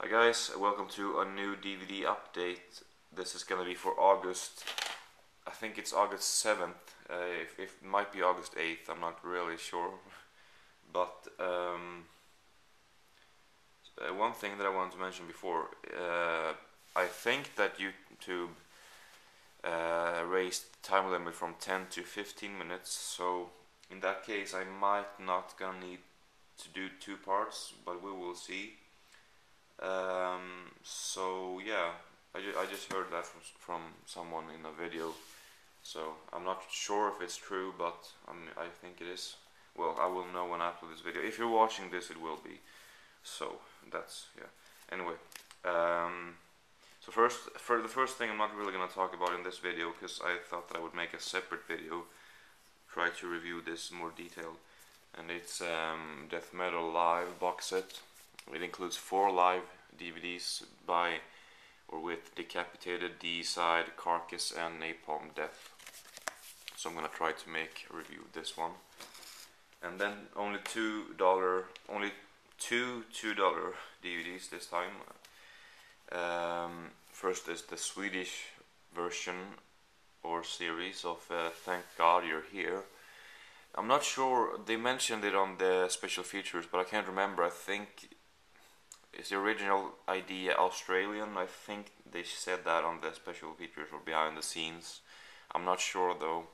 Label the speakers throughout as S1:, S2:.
S1: Hi guys, welcome to a new DVD update. This is gonna be for August. I think it's August 7th. If it might be August 8th, I'm not really sure. But one thing that I wanted to mention before, I think that YouTube raised the time limit from 10 to 15 minutes. So in that case, I might not gonna need to do two parts, but we will see. So yeah, I just heard that from someone in a video, so I'm not sure if it's true, but I think it is. Well, I will know when I upload this video. If you're watching this, it will be. So that's, yeah. Anyway, so for the first thing I'm not really gonna talk about in this video, because I thought that I would make a separate video, try to review this in more detail, and it's Death Metal Live box set. It includes 4 live DVDs by or with Decapitated, D-Side, Carcass and Napalm Death. So I'm gonna try to make a review of this one. And then only two $2 DVDs this time. First is the Swedish version or series of Thank God You're Here. I'm not sure, they mentioned it on the special features, but I can't remember. I think is the original idea Australian? I think they said that on the special features or behind the scenes. I'm not sure though.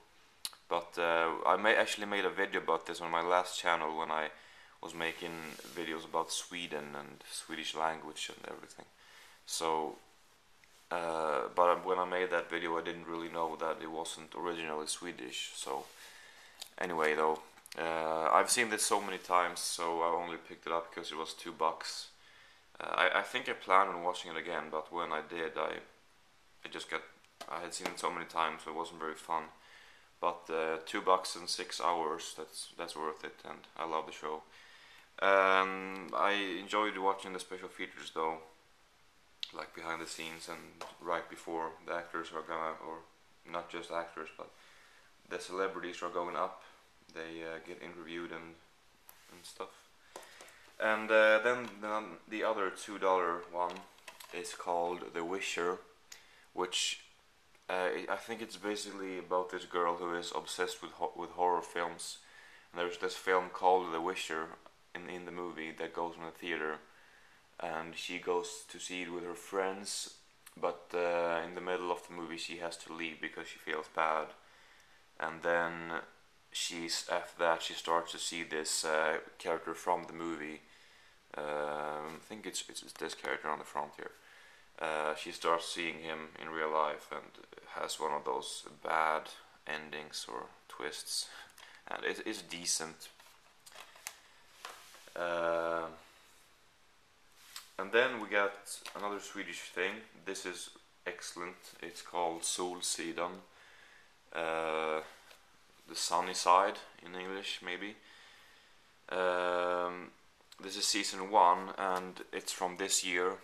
S1: But I actually made a video about this on my last channel when I was making videos about Sweden and Swedish language and everything. So, but when I made that video, I didn't really know that it wasn't originally Swedish. So, anyway though, I've seen this so many times, so I only picked it up because it was $2. I think I planned on watching it again, but when I did, I had seen it so many times, so it wasn't very fun. But $2 in 6 hours, that's worth it, and I love the show. I enjoyed watching the special features though, like behind the scenes and right before the actors are gonna, or not just actors, but the celebrities are going up. They get interviewed and stuff. And then the other $2 one is called The Wisher, which I think it's basically about this girl who is obsessed with horror films. And there's this film called The Wisher in the movie that goes in the theater, and she goes to see it with her friends, but in the middle of the movie she has to leave because she feels bad. And then after that she starts to see this character from the movie. I think it's this character on the front here. She starts seeing him in real life and has one of those bad endings or twists, and it's decent. And then we got another Swedish thing. This is excellent. It's called Sedan. The sunny side in English, maybe. This is season 1, and it's from this year.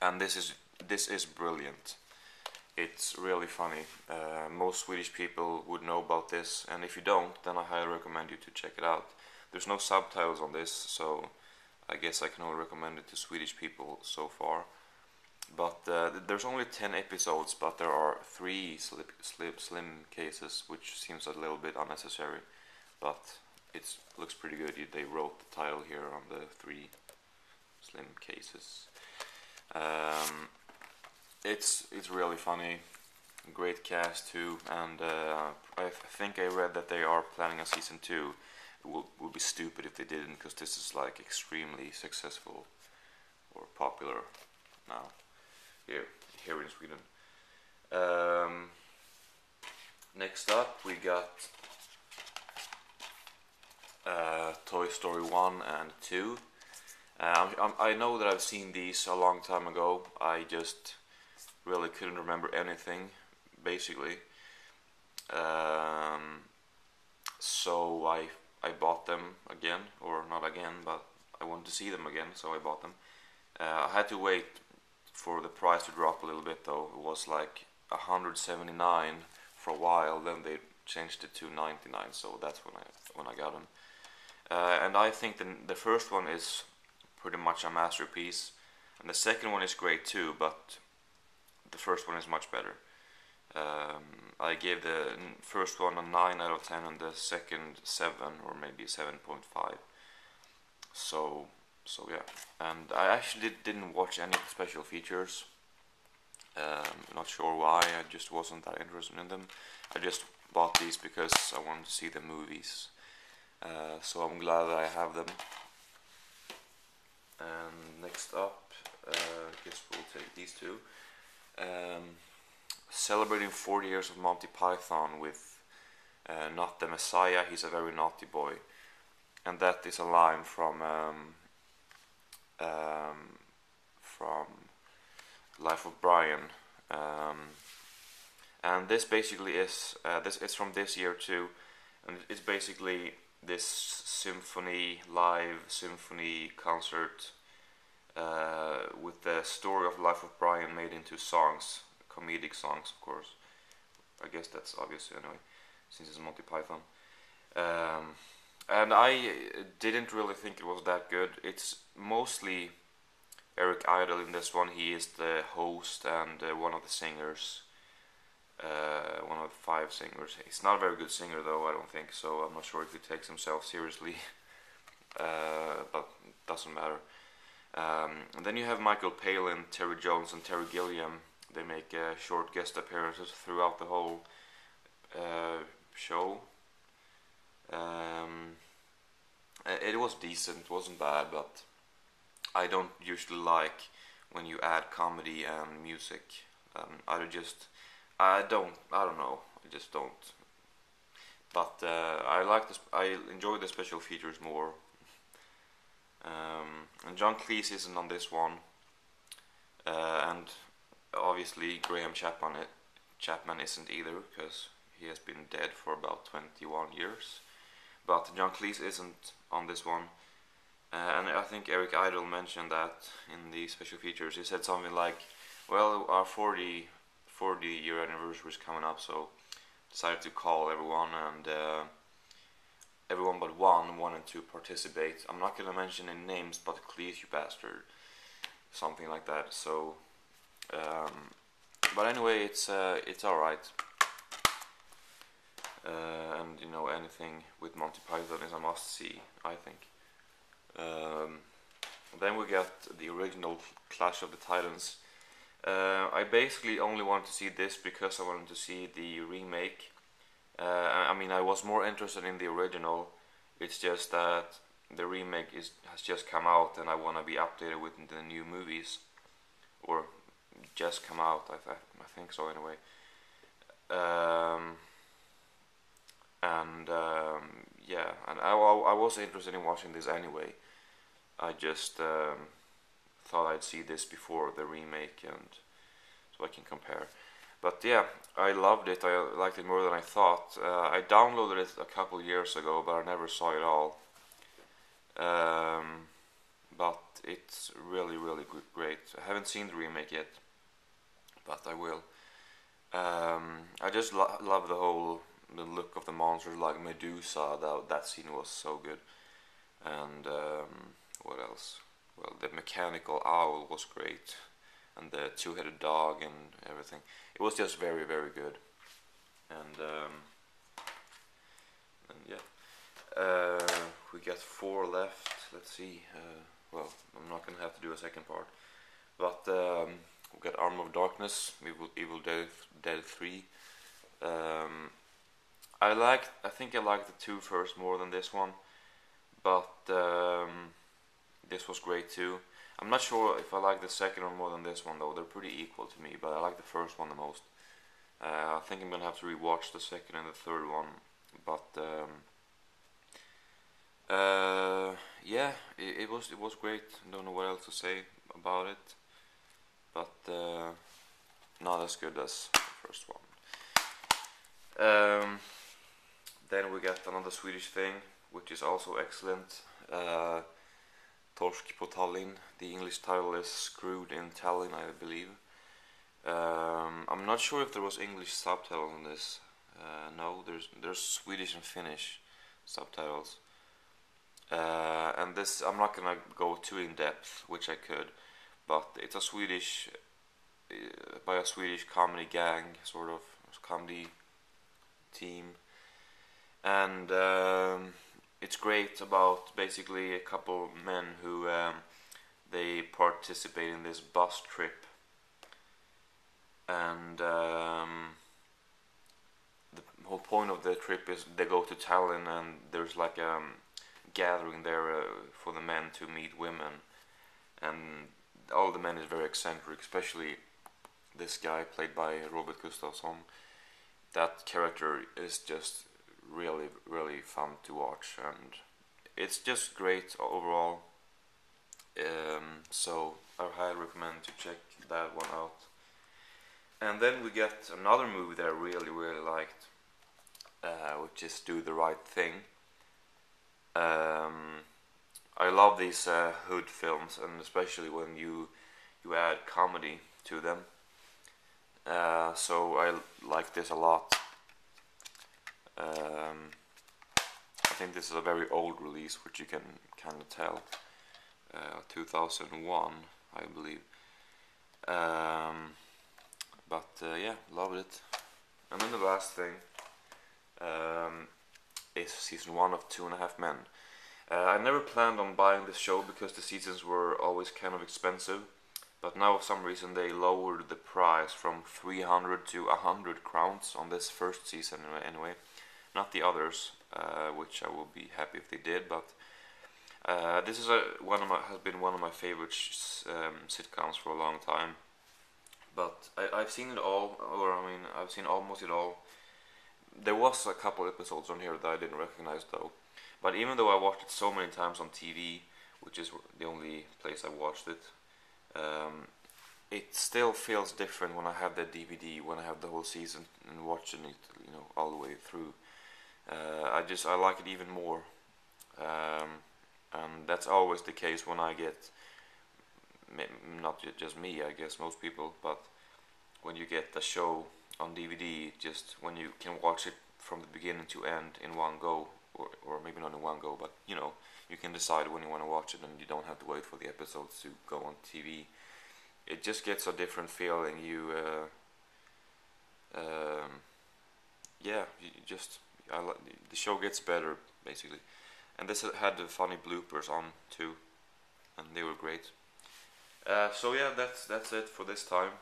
S1: And this is brilliant. It's really funny. Most Swedish people would know about this, and if you don't, then I highly recommend you to check it out. There's no subtitles on this, so I guess I can only recommend it to Swedish people so far. But there's only 10 episodes, but there are 3 slim cases, which seems a little bit unnecessary, but it looks pretty good. They wrote the title here on the 3 slim cases. It's really funny, great cast too, and I think I read that they are planning a season 2. It would be stupid if they didn't, because this is like extremely successful or popular now here in Sweden. Next up we got Toy Story 1 and 2. I know that I've seen these a long time ago. I just really couldn't remember anything, basically. So I bought them again, or not again, but I wanted to see them again, so I bought them. I had to wait for the price to drop a little bit though. It was like $179 for a while, then they changed it to $99, so that's when I got them. And I think the first one is pretty much a masterpiece. and the second one is great too, but the first one is much better. I gave the first one a 9 out of 10 and the second 7 or maybe 7.5. So yeah, and I actually didn't watch any of the special features. Not sure why, I just wasn't that interested in them. I just bought these because I wanted to see the movies. So I'm glad that I have them. And next up, I guess we'll take these two. Celebrating 40 years of Monty Python with Not the Messiah, he's a very naughty boy. And that is a line from Life of Brian. And this basically is, this is from this year too. And it's basically this live symphony concert with the story of Life of Brian made into songs, comedic songs, of course. I guess that's obvious anyway, since it's Monty Python. And I didn't really think it was that good. It's mostly Eric Idle in this one. He is the host and one of the singers. One of the 5 singers. He's not a very good singer though, I don't think, so I'm not sure if he takes himself seriously. But doesn't matter. And then you have Michael Palin, Terry Jones and Terry Gilliam. They make short guest appearances throughout the whole show. It was decent, it wasn't bad, but I don't usually like when you add comedy and music. I don't know, I just don't. But I enjoy the special features more. And John Cleese isn't on this one, and obviously Graham Chapman isn't either, because he has been dead for about 21 years. But John Cleese isn't on this one, and I think Eric Idle mentioned that in the special features. He said something like, well, our 40-year anniversary is coming up, so decided to call everyone, and everyone but one wanted to participate. I'm not gonna mention any names, but Cleese, you bastard, something like that. So, but anyway, it's alright. And you know, anything with Monty Python is a must-see, I think. Then we got the original Clash of the Titans. I basically only wanted to see this because I wanted to see the remake. I mean, I was more interested in the original. It's just that the remake has just come out, and I want to be updated with the new movies, or just come out. I think so anyway. Yeah, and I was interested in watching this anyway. I just thought I'd see this before the remake, and so I can compare. But yeah, I loved it. I liked it more than I thought. I downloaded it a couple years ago, but I never saw it all. But it's really, really great. I haven't seen the remake yet, but I will. I just love the look of the monsters, like Medusa. That scene was so good. And what else? Well, the mechanical owl was great, and the two-headed dog and everything. It was just very, very good. And yeah, we got 4 left. Let's see. Well, I'm not gonna have to do a second part, but we got Arm of Darkness, Evil Dead 3. I think I liked the 2 first more than this one, but this was great too. I'm not sure if I like the second one more than this one though. They're pretty equal to me, but I like the first one the most. I think I'm gonna have to rewatch the second and the third one, but yeah, it was great. Don't know what else to say about it, but not as good as the first one. Then we got another Swedish thing, which is also excellent. Tolki Potalin. The English title is Screwed in Tallinn, I believe. I'm not sure if there was English subtitle on this. No, there's Swedish and Finnish subtitles. And this, I'm not gonna go too in depth, which I could, but it's a Swedish by a Swedish comedy gang, sort of comedy team, and it's great about basically a couple men who they participate in this bus trip, and the whole point of the trip is they go to Tallinn, and there's like a gathering there for the men to meet women, and all the men is very eccentric, especially this guy played by Robert Gustafsson. That character is just really, really fun to watch, and it's just great overall. So I highly recommend to check that one out. And then we get another movie that I really, really liked, which is Do the Right Thing. I love these hood films, and especially when you add comedy to them. So I like this a lot. I think this is a very old release, which you can kind of tell. 2001, I believe. But yeah, loved it. And then the last thing is season 1 of 2.5 Men. I never planned on buying this show because the seasons were always kind of expensive, but now for some reason they lowered the price from 300 to 100 crowns on this first season anyway. Not the others, which I will be happy if they did, but this is has been one of my favorite sitcoms for a long time. But I've seen it all, or I mean, I've seen almost it all. There was a couple episodes on here that I didn't recognize though. But even though I watched it so many times on TV, which is the only place I watched it, it still feels different when I have the DVD, when I have the whole season and watching it, all the way through. I like it even more, and that's always the case when I get, not just me, I guess most people, but when you get the show on DVD, just when you can watch it from the beginning to end in one go, or maybe not in one go, but you can decide when you want to watch it, and you don't have to wait for the episodes to go on TV. It just gets a different feeling. The show gets better basically, and this had the funny bloopers on too, and they were great. So yeah, that's it for this time.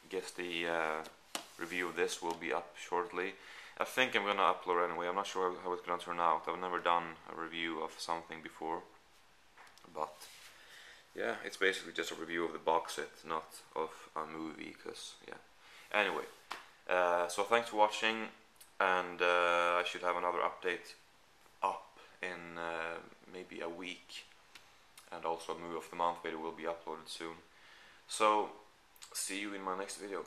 S1: Guess the review of this will be up shortly. I think I'm gonna upload anyway. I'm not sure how it's gonna turn out. I've never done a review of something before, but yeah, it's basically just a review of the box set, not of a movie. Cause yeah. Anyway, so thanks for watching, and I should have another update up in maybe a week, and also a movie of the month video will be uploaded soon. So see you in my next video.